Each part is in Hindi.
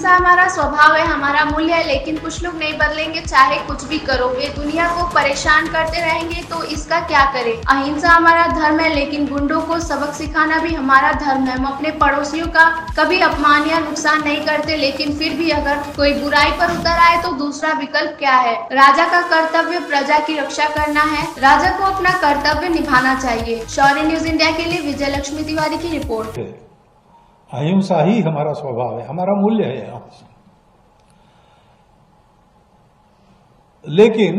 अहिंसा हमारा स्वभाव है, हमारा मूल्य है, लेकिन कुछ लोग नहीं बदलेंगे चाहे कुछ भी करोगे। दुनिया को परेशान करते रहेंगे तो इसका क्या करें। अहिंसा हमारा धर्म है, लेकिन गुंडों को सबक सिखाना भी हमारा धर्म है। हम अपने पड़ोसियों का कभी अपमान या नुकसान नहीं करते, लेकिन फिर भी अगर कोई बुराई पर उतर आए तो दूसरा विकल्प क्या है। राजा का कर्तव्य प्रजा की रक्षा करना है। राजा को अपना कर्तव्य निभाना चाहिए। शौर्य न्यूज इंडिया के लिए विजय लक्ष्मी तिवारी की रिपोर्ट। अहिंसा ही हमारा स्वभाव है, हमारा मूल्य है अहिंसा। लेकिन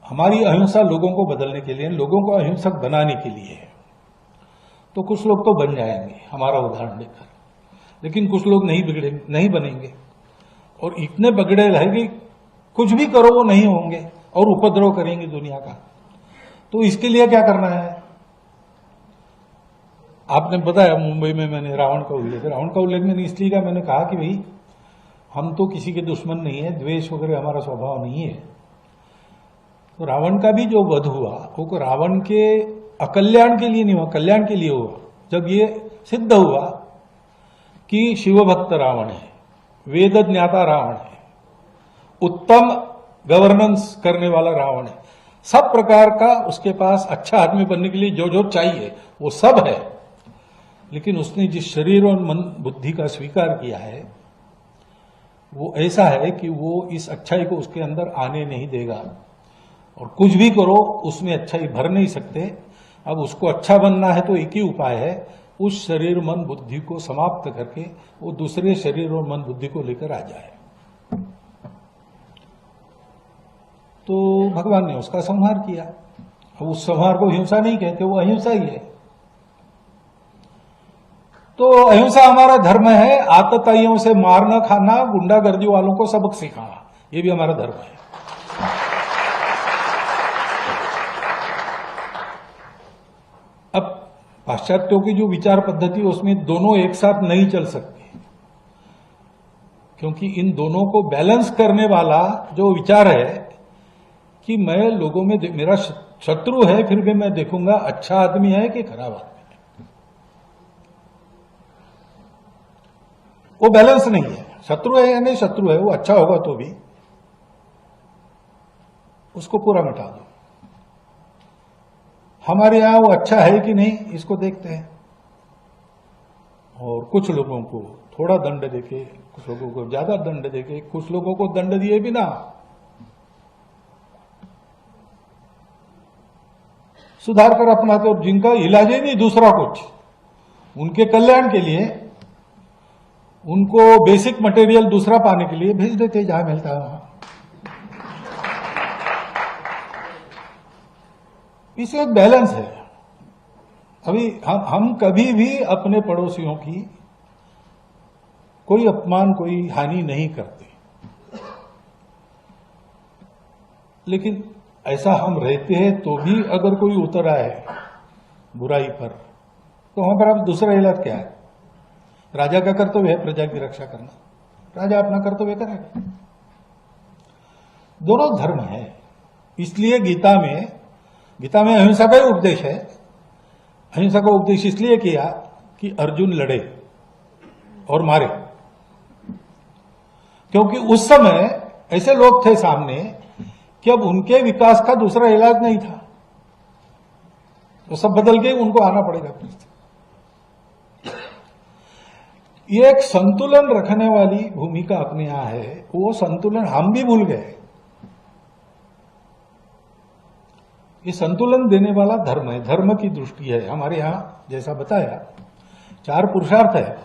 हमारी अहिंसा लोगों को बदलने के लिए, लोगों को अहिंसक बनाने के लिए है। तो कुछ लोग तो बन जाएंगे हमारा उदाहरण लेकर, लेकिन कुछ लोग नहीं बनेंगे और इतने बगड़े रहेंगे, कुछ भी करो वो नहीं होंगे और उपद्रव करेंगे दुनिया का। तो इसके लिए क्या करना है? आपने बताया मुंबई में मैंने रावण का उल्लेख मैंने इसलिए कहा, मैंने कहा कि भाई हम तो किसी के दुश्मन नहीं है, द्वेष वगैरह हमारा स्वभाव नहीं है। तो रावण का भी जो वध हुआ वो रावण के अकल्याण के लिए नहीं हुआ, कल्याण के लिए हुआ। जब ये सिद्ध हुआ कि शिवभक्त रावण है, वेद ज्ञाता रावण है, उत्तम गवर्नेंस करने वाला रावण है, सब प्रकार का उसके पास अच्छा आदमी बनने के लिए जो जो चाहिए वो सब है, लेकिन उसने जिस शरीर और मन बुद्धि का स्वीकार किया है वो ऐसा है कि वो इस अच्छाई को उसके अंदर आने नहीं देगा और कुछ भी करो उसमें अच्छाई भर नहीं सकते। अब उसको अच्छा बनना है तो एक ही उपाय है, उस शरीर मन बुद्धि को समाप्त करके वो दूसरे शरीर और मन बुद्धि को लेकर आ जाए। तो भगवान ने उसका संहार किया। अब उस संहार को हिंसा नहीं कहते, वो अहिंसा ही है। तो अहिंसा हमारा धर्म है। आतताइयों से मारना खाना, गुंडागर्दी वालों को सबक सिखाना, ये भी हमारा धर्म है। अब पाश्चात्यों की जो विचार पद्धति उसमें दोनों एक साथ नहीं चल सकते, क्योंकि इन दोनों को बैलेंस करने वाला जो विचार है कि मैं लोगों में मेरा शत्रु है फिर भी मैं देखूंगा अच्छा आदमी है कि खराब आदमी, वो बैलेंस नहीं है। शत्रु है या नहीं शत्रु है, वो अच्छा होगा तो भी उसको पूरा मिटा दो। हमारे यहां वो अच्छा है कि नहीं इसको देखते हैं और कुछ लोगों को थोड़ा दंड देके, कुछ लोगों को ज्यादा दंड देके, कुछ लोगों को दंड दिए बिना सुधार कर अपनाते, और जिनका इलाज ही नहीं दूसरा कुछ, उनके कल्याण के लिए उनको बेसिक मटेरियल दूसरा पाने के लिए भेज देते जहां मिलता है वहां। इससे एक बैलेंस है। अभी हम कभी भी अपने पड़ोसियों की कोई अपमान, कोई हानि नहीं करते, लेकिन ऐसा हम रहते हैं तो भी अगर कोई उतर आए बुराई पर तो वहां पर अब दूसरा इलाज क्या है? राजा का कर्तव्य है प्रजा की रक्षा करना, राजा अपना कर्तव्य करेगा। दोनों धर्म है। इसलिए गीता में अहिंसा का ही उपदेश है। अहिंसा का उपदेश इसलिए किया कि अर्जुन लड़े और मारे, क्योंकि उस समय ऐसे लोग थे सामने कि अब उनके विकास का दूसरा इलाज नहीं था, तो सब बदल के उनको आना पड़ेगा। ये एक संतुलन रखने वाली भूमिका अपने यहां है, वो संतुलन हम भी भूल गए। ये संतुलन देने वाला धर्म है, धर्म की दृष्टि है। हमारे यहां जैसा बताया 4 पुरुषार्थ है,